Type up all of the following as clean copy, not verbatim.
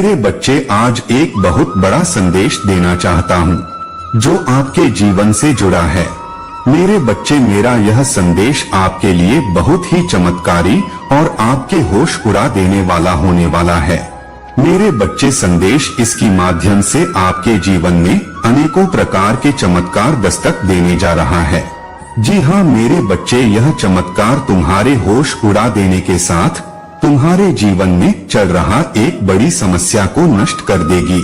मेरे बच्चे, आज एक बहुत बड़ा संदेश देना चाहता हूँ जो आपके जीवन से जुड़ा है। मेरे बच्चे, मेरा यह संदेश आपके लिए बहुत ही चमत्कारी और आपके होश उड़ा देने वाला होने वाला है। मेरे बच्चे, संदेश इसकी माध्यम से आपके जीवन में अनेकों प्रकार के चमत्कार दस्तक देने जा रहा है। जी हाँ मेरे बच्चे, यह चमत्कार तुम्हारे होश उड़ा देने के साथ तुम्हारे जीवन में चल रहा एक बड़ी समस्या को नष्ट कर देगी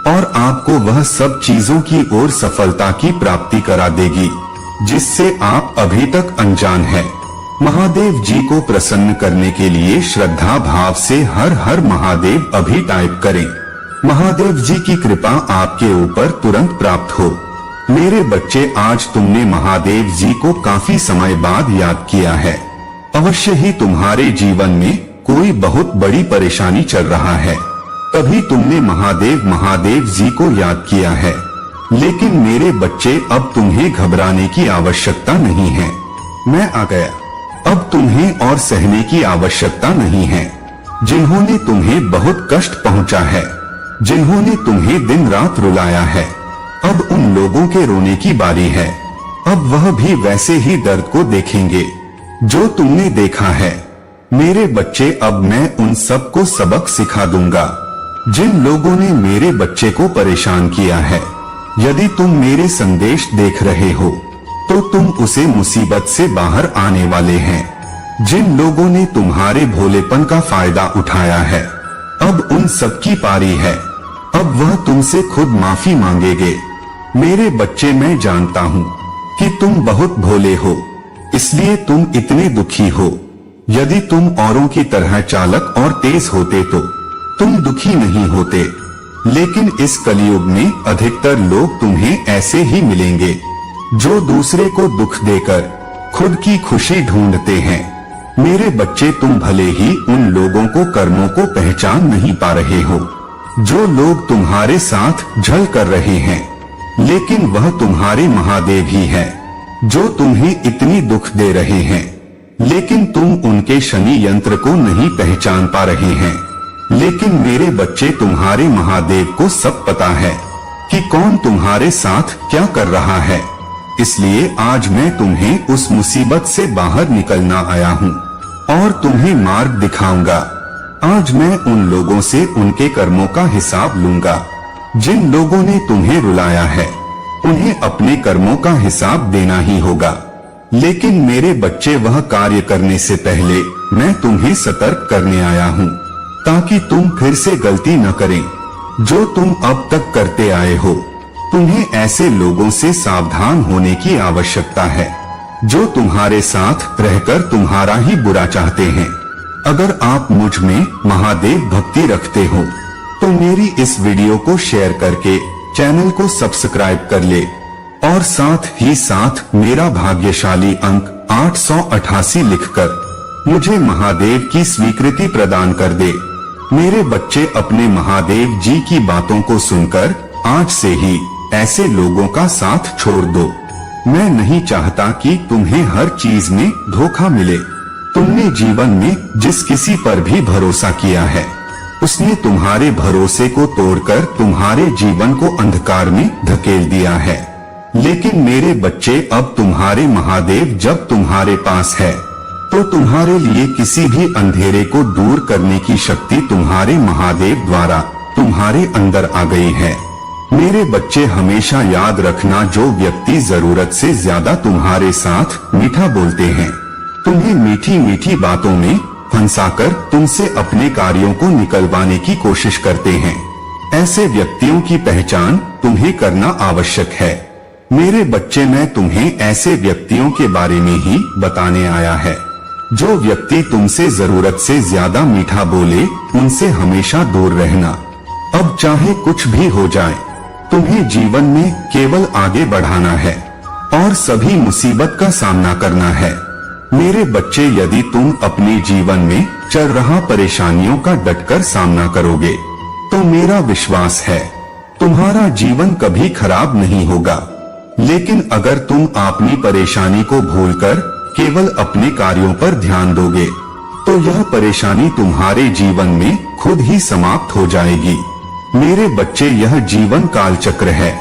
और आपको वह सब चीजों की ओर सफलता की प्राप्ति करा देगी जिससे आप अभी तक अनजान हैं। महादेव जी को प्रसन्न करने के लिए श्रद्धा भाव से हर हर महादेव अभी टाइप करें। महादेव जी की कृपा आपके ऊपर तुरंत प्राप्त हो। मेरे बच्चे, आज तुमने महादेव जी को काफी समय बाद याद किया है। अवश्य ही तुम्हारे जीवन में कोई बहुत बड़ी परेशानी चल रहा है, तभी तुमने महादेव जी को याद किया है। लेकिन मेरे बच्चे, अब तुम्हें घबराने की आवश्यकता नहीं है। मैं आ गया। अब तुम्हें और सहने की आवश्यकता नहीं है। जिन्होंने तुम्हें बहुत कष्ट पहुंचा है, जिन्होंने तुम्हें दिन रात रुलाया है, अब उन लोगों के रोने की बारी है। अब वह भी वैसे ही दर्द को देखेंगे जो तुमने देखा है। मेरे बच्चे, अब मैं उन सब को सबक सिखा दूंगा जिन लोगों ने मेरे बच्चे को परेशान किया है। यदि तुम मेरे संदेश देख रहे हो तो तुम उसे मुसीबत से बाहर आने वाले हैं। जिन लोगों ने तुम्हारे भोलेपन का फायदा उठाया है, अब उन सब की पारी है। अब वह तुमसे खुद माफी मांगेंगे। मेरे बच्चे, मैं जानता हूँ कि तुम बहुत भोले हो, इसलिए तुम इतने दुखी हो। यदि तुम औरों की तरह चालक और तेज होते तो तुम दुखी नहीं होते। लेकिन इस कलयुग में अधिकतर लोग तुम्हें ऐसे ही मिलेंगे जो दूसरे को दुख देकर खुद की खुशी ढूंढते हैं। मेरे बच्चे, तुम भले ही उन लोगों को कर्मों को पहचान नहीं पा रहे हो जो लोग तुम्हारे साथ छल कर रहे हैं, लेकिन वह तुम्हारे महादेव ही है जो तुम्हें इतनी दुख दे रहे हैं। लेकिन तुम उनके शनि यंत्र को नहीं पहचान पा रहे हैं। लेकिन मेरे बच्चे, तुम्हारे महादेव को सब पता है कि कौन तुम्हारे साथ क्या कर रहा है। इसलिए आज मैं तुम्हें उस मुसीबत से बाहर निकलना आया हूँ और तुम्हें मार्ग दिखाऊंगा। आज मैं उन लोगों से उनके कर्मों का हिसाब लूंगा। जिन लोगों ने तुम्हें रुलाया है, उन्हें अपने कर्मों का हिसाब देना ही होगा। लेकिन मेरे बच्चे, वह कार्य करने से पहले मैं तुम्हें सतर्क करने आया हूँ ताकि तुम फिर से गलती न करें जो तुम अब तक करते आए हो। तुम्हें ऐसे लोगों से सावधान होने की आवश्यकता है जो तुम्हारे साथ रहकर तुम्हारा ही बुरा चाहते हैं। अगर आप मुझ में महादेव भक्ति रखते हो तो मेरी इस वीडियो को शेयर करके चैनल को सब्सक्राइब कर ले और साथ ही साथ मेरा भाग्यशाली अंक 888 लिखकर मुझे महादेव की स्वीकृति प्रदान कर दे। मेरे बच्चे, अपने महादेव जी की बातों को सुनकर आज से ही ऐसे लोगों का साथ छोड़ दो। मैं नहीं चाहता कि तुम्हें हर चीज में धोखा मिले। तुमने जीवन में जिस किसी पर भी भरोसा किया है, उसने तुम्हारे भरोसे को तोड़कर तुम्हारे जीवन को अंधकार में धकेल दिया है। लेकिन मेरे बच्चे, अब तुम्हारे महादेव जब तुम्हारे पास है तो तुम्हारे लिए किसी भी अंधेरे को दूर करने की शक्ति तुम्हारे महादेव द्वारा तुम्हारे अंदर आ गई है। मेरे बच्चे, हमेशा याद रखना, जो व्यक्ति जरूरत से ज्यादा तुम्हारे साथ मीठा बोलते हैं, तुम्हें मीठी मीठी बातों में फंसाकर तुमसे अपने कार्यों को निकलवाने की कोशिश करते हैं, ऐसे व्यक्तियों की पहचान तुम्हें करना आवश्यक है। मेरे बच्चे, मैं तुम्हें ऐसे व्यक्तियों के बारे में ही बताने आया है। जो व्यक्ति तुमसे जरूरत से ज्यादा मीठा बोले, उनसे हमेशा दूर रहना। अब चाहे कुछ भी हो जाए, तुम्हें जीवन में केवल आगे बढ़ाना है और सभी मुसीबत का सामना करना है। मेरे बच्चे, यदि तुम अपने जीवन में चल रहा परेशानियों का डटकर सामना करोगे तो मेरा विश्वास है तुम्हारा जीवन कभी खराब नहीं होगा। लेकिन अगर तुम अपनी परेशानी को भूलकर केवल अपने कार्यों पर ध्यान दोगे तो यह परेशानी तुम्हारे जीवन में खुद ही समाप्त हो जाएगी। मेरे बच्चे, यह जीवन काल चक्र है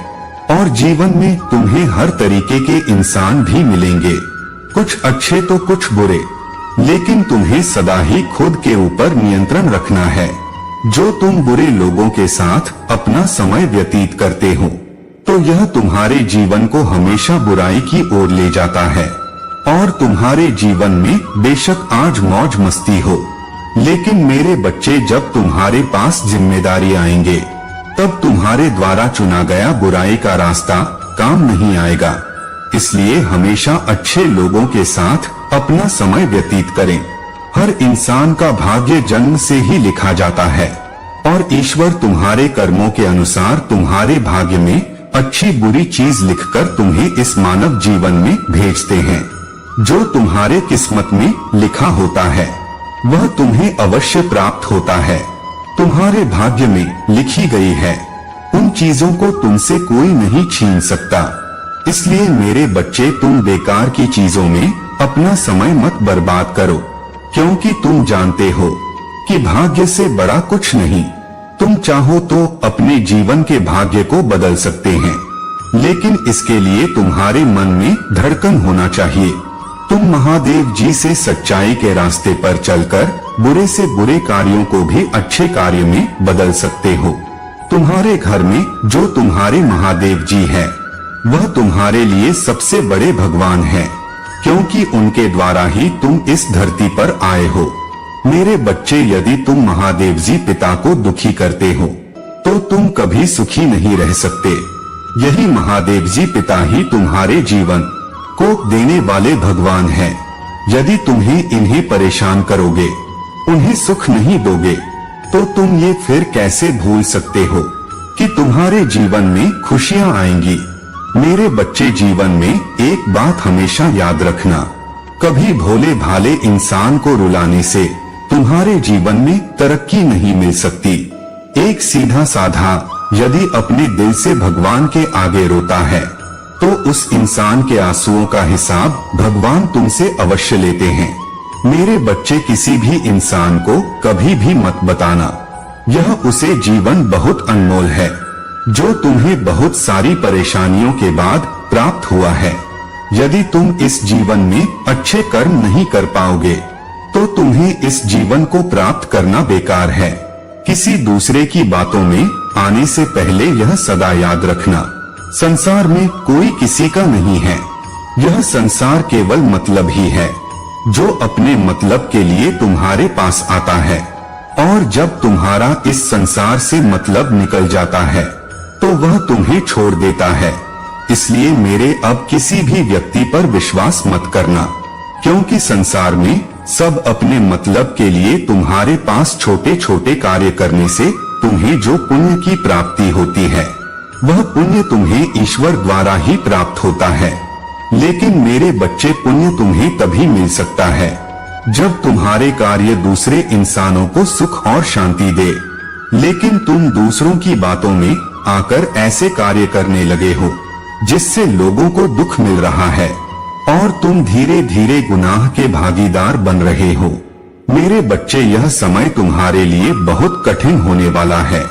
और जीवन में तुम्हें हर तरीके के इंसान भी मिलेंगे, कुछ अच्छे तो कुछ बुरे, लेकिन तुम्हें सदा ही खुद के ऊपर नियंत्रण रखना है। जो तुम बुरे लोगों के साथ अपना समय व्यतीत करते हो तो यह तुम्हारे जीवन को हमेशा बुराई की ओर ले जाता है। और तुम्हारे जीवन में बेशक आज मौज मस्ती हो, लेकिन मेरे बच्चे, जब तुम्हारे पास जिम्मेदारी आएंगे तब तुम्हारे द्वारा चुना गया बुराई का रास्ता काम नहीं आएगा। इसलिए हमेशा अच्छे लोगों के साथ अपना समय व्यतीत करें। हर इंसान का भाग्य जन्म से ही लिखा जाता है और ईश्वर तुम्हारे कर्मों के अनुसार तुम्हारे भाग्य में अच्छी बुरी चीज लिखकर तुम्हें इस मानव जीवन में भेजते हैं। जो तुम्हारे किस्मत में लिखा होता है वह तुम्हें अवश्य प्राप्त होता है। तुम्हारे भाग्य में लिखी गई है उन चीजों को तुमसे कोई नहीं छीन सकता। इसलिए मेरे बच्चे, तुम बेकार की चीजों में अपना समय मत बर्बाद करो, क्योंकि तुम जानते हो कि भाग्य से बड़ा कुछ नहीं। तुम चाहो तो अपने जीवन के भाग्य को बदल सकते हैं, लेकिन इसके लिए तुम्हारे मन में धड़कन होना चाहिए। तुम महादेव जी से सच्चाई के रास्ते पर चलकर बुरे से बुरे कार्यों को भी अच्छे कार्य में बदल सकते हो। तुम्हारे घर में जो तुम्हारे महादेव जी है वह तुम्हारे लिए सबसे बड़े भगवान हैं, क्योंकि उनके द्वारा ही तुम इस धरती पर आए हो। मेरे बच्चे, यदि तुम महादेव जी पिता को दुखी करते हो तो तुम कभी सुखी नहीं रह सकते। यही महादेव जी पिता ही तुम्हारे जीवन को देने वाले भगवान हैं। यदि तुम्हें इन्हें परेशान करोगे, उन्हें सुख नहीं दोगे, तो तुम ये फिर कैसे भूल सकते हो कि तुम्हारे जीवन में खुशियां आएंगी। मेरे बच्चे, जीवन में एक बात हमेशा याद रखना, कभी भोले भाले इंसान को रुलाने से तुम्हारे जीवन में तरक्की नहीं मिल सकती। एक सीधा साधा यदि अपने दिल से भगवान के आगे रोता है तो उस इंसान के आंसुओं का हिसाब भगवान तुमसे अवश्य लेते हैं। मेरे बच्चे, किसी भी इंसान को कभी भी मत बताना, यह उसे जीवन बहुत अनमोल है जो तुम्हें बहुत सारी परेशानियों के बाद प्राप्त हुआ है। यदि तुम इस जीवन में अच्छे कर्म नहीं कर पाओगे तो तुम्हें इस जीवन को प्राप्त करना बेकार है। किसी दूसरे की बातों में आने से पहले यह सदा याद रखना, संसार में कोई किसी का नहीं है। यह संसार केवल मतलब ही है जो अपने मतलब के लिए तुम्हारे पास आता है, और जब तुम्हारा इस संसार से मतलब निकल जाता है तो वह तुम्हें छोड़ देता है। इसलिए मेरे, अब किसी भी व्यक्ति पर विश्वास मत करना, क्योंकि संसार में सब अपने मतलब के लिए तुम्हारे पास छोटे छोटे कार्य करने से तुम्हें जो पुण्य की प्राप्ति होती है वह पुण्य तुम्हें ईश्वर द्वारा ही प्राप्त होता है। लेकिन मेरे बच्चे, पुण्य तुम्हें तभी मिल सकता है जब तुम्हारे कार्य दूसरे इंसानों को सुख और शांति दे। लेकिन तुम दूसरों की बातों में आकर ऐसे कार्य करने लगे हो जिससे लोगों को दुख मिल रहा है और तुम धीरे धीरे गुनाह के भागीदार बन रहे हो। मेरे बच्चे, यह समय तुम्हारे लिए बहुत कठिन होने वाला है,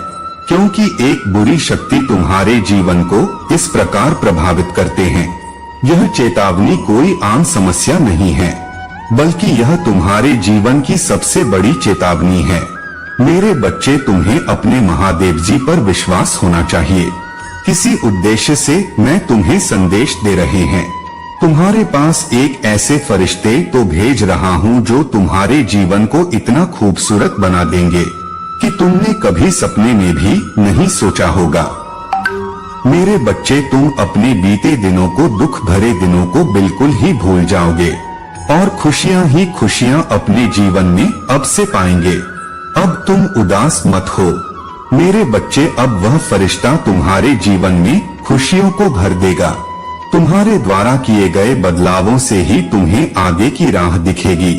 क्योंकि एक बुरी शक्ति तुम्हारे जीवन को इस प्रकार प्रभावित करते हैं। यह चेतावनी कोई आम समस्या नहीं है, बल्कि यह तुम्हारे जीवन की सबसे बड़ी चेतावनी है। मेरे बच्चे, तुम्हें अपने महादेव जी पर विश्वास होना चाहिए। किसी उद्देश्य से मैं तुम्हें संदेश दे रहे हैं। तुम्हारे पास एक ऐसे फरिश्ते तो भेज रहा हूँ जो तुम्हारे जीवन को इतना खूबसूरत बना देंगे कि तुमने कभी सपने में भी नहीं सोचा होगा। मेरे बच्चे, तुम अपने बीते दिनों को, दुख भरे दिनों को बिल्कुल ही भूल जाओगे और खुशियाँ ही खुशियाँ अपने जीवन में अब से पाएंगे। अब तुम उदास मत हो मेरे बच्चे, अब वह फरिश्ता तुम्हारे जीवन में खुशियों को भर देगा। तुम्हारे द्वारा किए गए बदलावों से ही तुम्हें आगे की राह दिखेगी।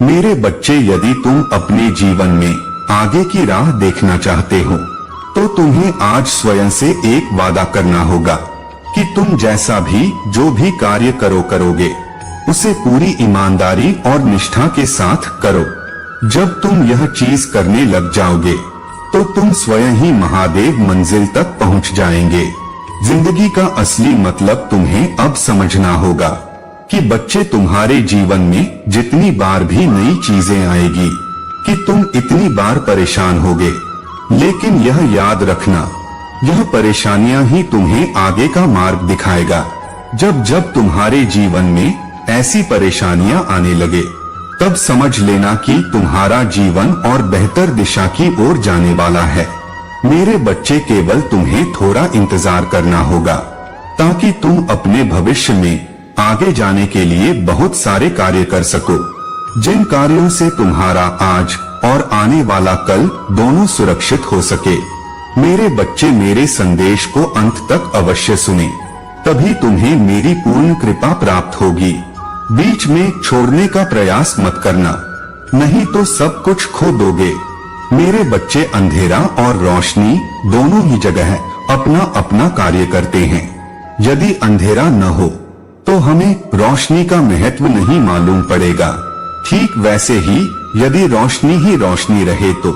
मेरे बच्चे, यदि तुम अपने जीवन में आगे की राह देखना चाहते हो तो तुम्हें आज स्वयं से एक वादा करना होगा कि तुम जैसा भी जो भी कार्य करोगे उसे पूरी ईमानदारी और निष्ठा के साथ करो। जब तुम यह चीज करने लग जाओगे तो तुम स्वयं ही महादेव मंजिल तक पहुंच जाएंगे। जिंदगी का असली मतलब तुम्हें अब समझना होगा कि बच्चे तुम्हारे जीवन में जितनी बार भी नई चीजें आएगी कि तुम इतनी बार परेशान होगे, लेकिन यह याद रखना, यह परेशानियां ही तुम्हें आगे का मार्ग दिखाएगा। जब जब तुम्हारे जीवन में ऐसी परेशानियां आने लगे तब समझ लेना कि तुम्हारा जीवन और बेहतर दिशा की ओर जाने वाला है। मेरे बच्चे, केवल तुम्हें थोड़ा इंतजार करना होगा ताकि तुम अपने भविष्य में आगे जाने के लिए बहुत सारे कार्य कर सको, जिन कार्यों से तुम्हारा आज और आने वाला कल दोनों सुरक्षित हो सके। मेरे बच्चे, मेरे संदेश को अंत तक अवश्य सुने, तभी तुम्हें मेरी पूर्ण कृपा प्राप्त होगी। बीच में छोड़ने का प्रयास मत करना, नहीं तो सब कुछ खो दोगे। मेरे बच्चे, अंधेरा और रोशनी दोनों ही जगह अपना अपना कार्य करते हैं। यदि अंधेरा न हो तो हमें रोशनी का महत्व नहीं मालूम पड़ेगा। ठीक वैसे ही यदि रोशनी ही रोशनी रहे तो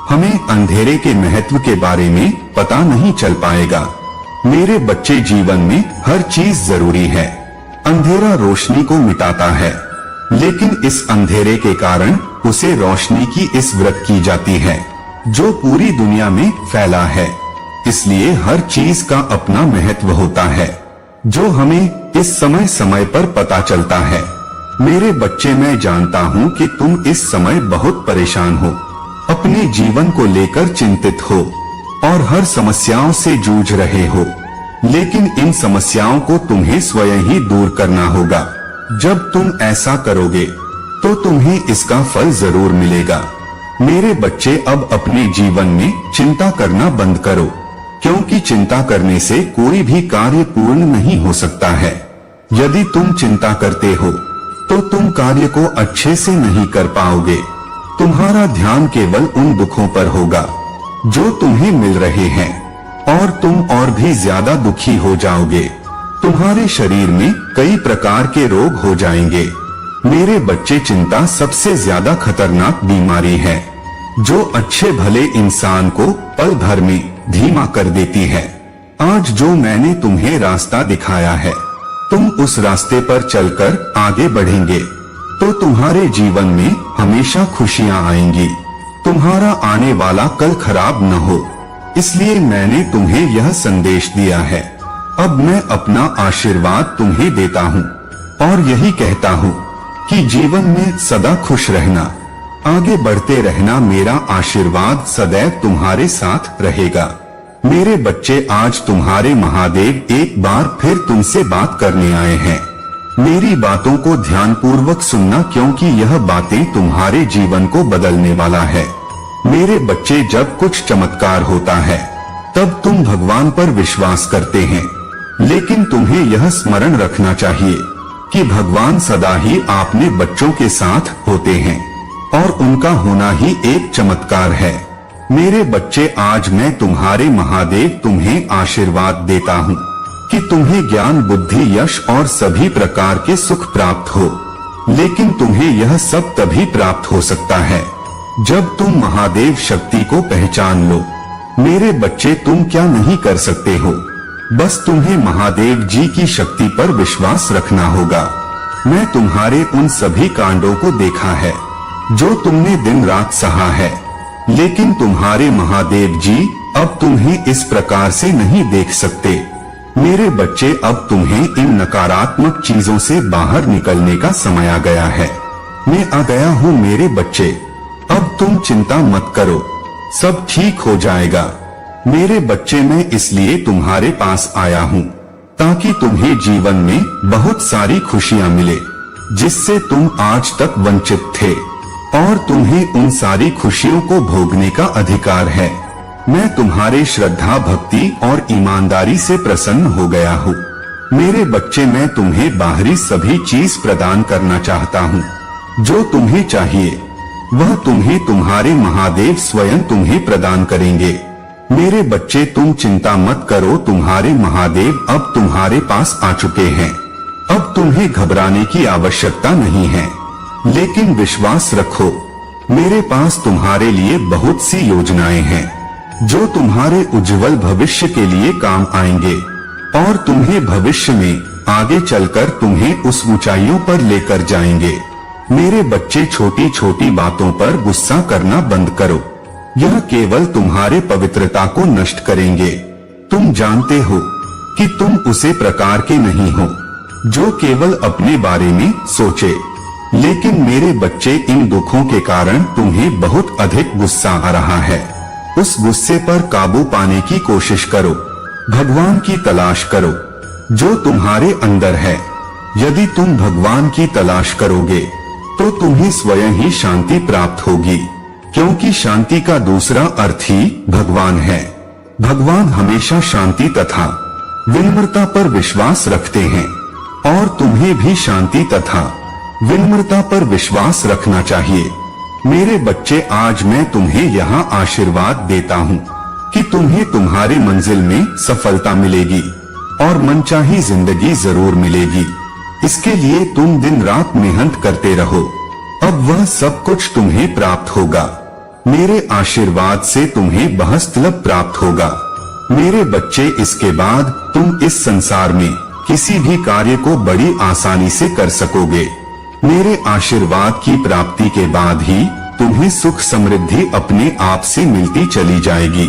हमें अंधेरे के महत्व के बारे में पता नहीं चल पाएगा। मेरे बच्चे, जीवन में हर चीज जरूरी है। अंधेरा रोशनी को मिटाता है, लेकिन इस अंधेरे के कारण उसे रोशनी की इस व्रत की जाती है जो पूरी दुनिया में फैला है। इसलिए हर चीज का अपना महत्व होता है जो हमें इस समय समय पर पता चलता है। मेरे बच्चे, मैं जानता हूँ कि तुम इस समय बहुत परेशान हो, अपने जीवन को लेकर चिंतित हो और हर समस्याओं से जूझ रहे हो, लेकिन इन समस्याओं को तुम्हें स्वयं ही दूर करना होगा। जब तुम ऐसा करोगे तो तुम्हें इसका फल जरूर मिलेगा। मेरे बच्चे, अब अपने जीवन में चिंता करना बंद करो, क्योंकि चिंता करने से कोई भी कार्य पूर्ण नहीं हो सकता है। यदि तुम चिंता करते हो तो तुम कार्य को अच्छे से नहीं कर पाओगे। तुम्हारा ध्यान केवल उन दुखों पर होगा जो तुम्हें मिल रहे हैं और तुम और भी ज्यादा दुखी हो जाओगे। तुम्हारे शरीर में कई प्रकार के रोग हो जाएंगे। मेरे बच्चे, चिंता सबसे ज्यादा खतरनाक बीमारी है जो अच्छे भले इंसान को पल भर में धीमा कर देती है। आज जो मैंने तुम्हें रास्ता दिखाया है, तुम उस रास्ते पर चलकर आगे बढ़ेंगे तो तुम्हारे जीवन में हमेशा खुशियां आएंगी। तुम्हारा आने वाला कल खराब न हो, इसलिए मैंने तुम्हें यह संदेश दिया है। अब मैं अपना आशीर्वाद तुम्हें देता हूँ और यही कहता हूँ कि जीवन में सदा खुश रहना, आगे बढ़ते रहना। मेरा आशीर्वाद सदैव तुम्हारे साथ रहेगा। मेरे बच्चे, आज तुम्हारे महादेव एक बार फिर तुमसे बात करने आए हैं। मेरी बातों को ध्यानपूर्वक सुनना, क्योंकि यह बातें तुम्हारे जीवन को बदलने वाला है। मेरे बच्चे, जब कुछ चमत्कार होता है तब तुम भगवान पर विश्वास करते हैं, लेकिन तुम्हें यह स्मरण रखना चाहिए कि भगवान सदा ही अपने बच्चों के साथ होते हैं और उनका होना ही एक चमत्कार है। मेरे बच्चे, आज मैं तुम्हारे महादेव तुम्हें आशीर्वाद देता हूँ कि तुम्हें ज्ञान, बुद्धि, यश और सभी प्रकार के सुख प्राप्त हो, लेकिन तुम्हें यह सब तभी प्राप्त हो सकता है जब तुम महादेव शक्ति को पहचान लो। मेरे बच्चे, तुम क्या नहीं कर सकते हो, बस तुम्हें महादेव जी की शक्ति पर विश्वास रखना होगा। मैं तुम्हारे उन सभी कांडों को देखा है जो तुमने दिन रात सहा है, लेकिन तुम्हारे महादेव जी अब तुम्हें इस प्रकार से नहीं देख सकते। मेरे बच्चे, अब तुम्हें इन नकारात्मक चीजों से बाहर निकलने का समय आ गया है। मैं आ गया हूँ मेरे बच्चे, अब तुम चिंता मत करो, सब ठीक हो जाएगा। मेरे बच्चे, मैं इसलिए तुम्हारे पास आया हूँ ताकि तुम्हें जीवन में बहुत सारी खुशियाँ मिले जिससे तुम आज तक वंचित थे, और तुम्हें उन सारी खुशियों को भोगने का अधिकार है। मैं तुम्हारे श्रद्धा, भक्ति और ईमानदारी से प्रसन्न हो गया हूँ। मेरे बच्चे, मैं तुम्हें बाहरी सभी चीज प्रदान करना चाहता हूँ। जो तुम्हें चाहिए वह तुम्हें तुम्हारे महादेव स्वयं तुम्हें प्रदान करेंगे। मेरे बच्चे, तुम चिंता मत करो, तुम्हारे महादेव अब तुम्हारे पास आ चुके हैं। अब तुम्हें घबराने की आवश्यकता नहीं है, लेकिन विश्वास रखो मेरे पास तुम्हारे लिए बहुत सी योजनाएं हैं जो तुम्हारे उज्जवल भविष्य के लिए काम आएंगे और तुम्हें भविष्य में आगे चलकर तुम्हें उस ऊंचाइयों पर लेकर जाएंगे। मेरे बच्चे, छोटी छोटी बातों पर गुस्सा करना बंद करो, यह केवल तुम्हारे पवित्रता को नष्ट करेंगे। तुम जानते हो कि तुम उसे प्रकार के नहीं हो जो केवल अपने बारे में सोचे, लेकिन मेरे बच्चे, इन दुखों के कारण तुम्हें बहुत अधिक गुस्सा आ रहा है। उस गुस्से पर काबू पाने की कोशिश करो, भगवान की तलाश करो जो तुम्हारे अंदर है। यदि तुम भगवान की तलाश करोगे तो तुम्हें स्वयं ही शांति प्राप्त होगी, क्योंकि शांति का दूसरा अर्थ ही भगवान है। भगवान हमेशा शांति तथा विनम्रता पर विश्वास रखते हैं और तुम्हें भी शांति तथा विनम्रता पर विश्वास रखना चाहिए। मेरे बच्चे, आज मैं तुम्हें यहाँ आशीर्वाद देता हूँ कि तुम्हें तुम्हारी मंजिल में सफलता मिलेगी और मनचाही जिंदगी जरूर मिलेगी। इसके लिए तुम दिन रात मेहनत करते रहो, अब वह सब कुछ तुम्हें प्राप्त होगा। मेरे आशीर्वाद से तुम्हें बहस्तलब प्राप्त होगा। मेरे बच्चे, इसके बाद तुम इस संसार में किसी भी कार्य को बड़ी आसानी से कर सकोगे। मेरे आशीर्वाद की प्राप्ति के बाद ही तुम्हें सुख समृद्धि अपने आप से मिलती चली जाएगी।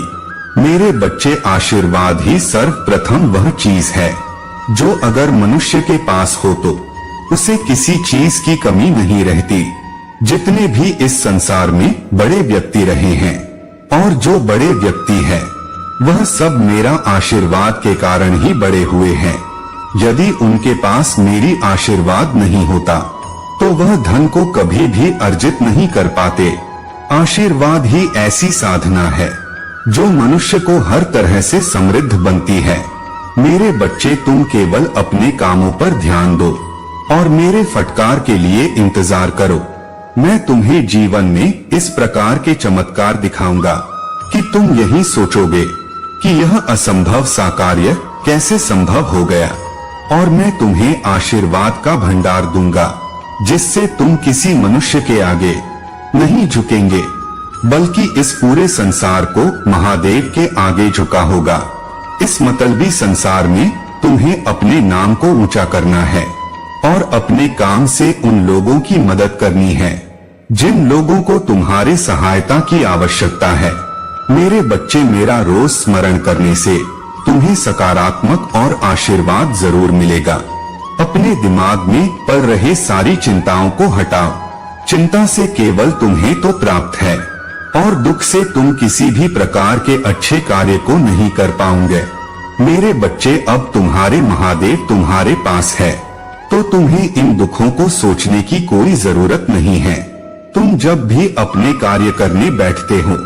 मेरे बच्चे, आशीर्वाद ही सर्वप्रथम वह चीज है जो अगर मनुष्य के पास हो तो उसे किसी चीज की कमी नहीं रहती। जितने भी इस संसार में बड़े व्यक्ति रहे हैं और जो बड़े व्यक्ति हैं, वह सब मेरा आशीर्वाद के कारण ही बड़े हुए हैं। यदि उनके पास मेरी आशीर्वाद नहीं होता तो वह धन को कभी भी अर्जित नहीं कर पाते। आशीर्वाद ही ऐसी साधना है जो मनुष्य को हर तरह से समृद्ध बनती है। मेरे बच्चे, तुम केवल अपने कामों पर ध्यान दो और मेरे फटकार के लिए इंतजार करो। मैं तुम्हें जीवन में इस प्रकार के चमत्कार दिखाऊंगा कि तुम यही सोचोगे कि यह असंभव सा कार्य कैसे संभव हो गया, और मैं तुम्हें आशीर्वाद का भंडार दूंगा जिससे तुम किसी मनुष्य के आगे नहीं झुकेंगे, बल्कि इस पूरे संसार को महादेव के आगे झुका होगा। इस मतलबी संसार में तुम्हें अपने नाम को ऊंचा करना है और अपने काम से उन लोगों की मदद करनी है जिन लोगों को तुम्हारे सहायता की आवश्यकता है। मेरे बच्चे, मेरा रोज स्मरण करने से तुम्हें सकारात्मक और आशीर्वाद जरूर मिलेगा। अपने दिमाग में पड़ रहे सारी चिंताओं को हटाओ। चिंता से केवल तुम्हें तो प्राप्त है और दुख से तुम किसी भी प्रकार के अच्छे कार्य को नहीं कर पाओगे। मेरे बच्चे, अब तुम्हारे महादेव तुम्हारे पास है तो तुम्हें इन दुखों को सोचने की कोई जरूरत नहीं है। तुम जब भी अपने कार्य करने बैठते हो,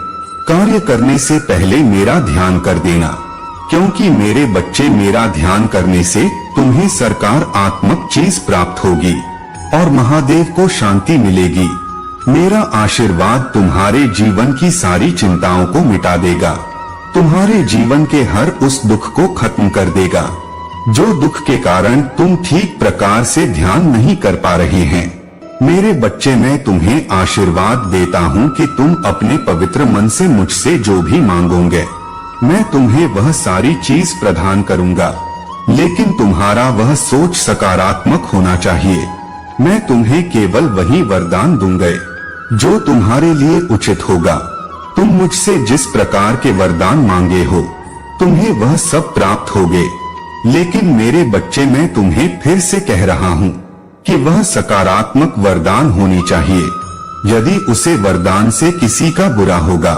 कार्य करने से पहले मेरा ध्यान कर देना, क्योंकि मेरे बच्चे, मेरा ध्यान करने से तुम्हें सकारात्मक चीज प्राप्त होगी और महादेव को शांति मिलेगी। मेरा आशीर्वाद तुम्हारे जीवन की सारी चिंताओं को मिटा देगा, तुम्हारे जीवन के हर उस दुख को खत्म कर देगा जो दुख के कारण तुम ठीक प्रकार से ध्यान नहीं कर पा रहे हैं। मेरे बच्चे, मैं तुम्हें आशीर्वाद देता हूँ कि तुम अपने पवित्र मन से मुझसे जो भी मांगोगे, मैं तुम्हें वह सारी चीज प्रदान करूंगा, लेकिन तुम्हारा वह सोच सकारात्मक होना चाहिए। मैं तुम्हें केवल वही वरदान दूंगा जो तुम्हारे लिए उचित होगा। तुम मुझसे जिस प्रकार के वरदान मांगे हो, तुम्हें वह सब प्राप्त होगे। लेकिन मेरे बच्चे, मैं तुम्हें फिर से कह रहा हूँ कि वह सकारात्मक वरदान होनी चाहिए। यदि उसे वरदान से किसी का बुरा होगा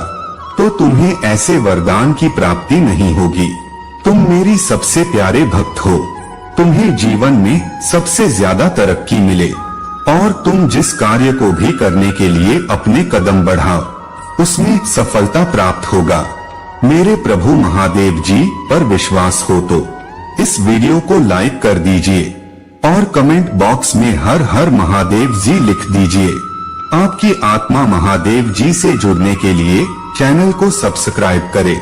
तो तुम्हें ऐसे वरदान की प्राप्ति नहीं होगी। तुम मेरी सबसे प्यारे भक्त हो, तुम्हें जीवन में सबसे ज्यादा तरक्की मिले और तुम जिस कार्य को भी करने के लिए अपने कदम बढ़ाओ, उसमें सफलता प्राप्त होगा। मेरे प्रभु महादेव जी पर विश्वास हो तो इस वीडियो को लाइक कर दीजिए और कमेंट बॉक्स में हर हर महादेव जी लिख दीजिए। आपकी आत्मा महादेव जी से जुड़ने के लिए चैनल को सब्सक्राइब करें।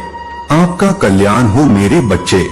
आपका कल्याण हो मेरे बच्चे।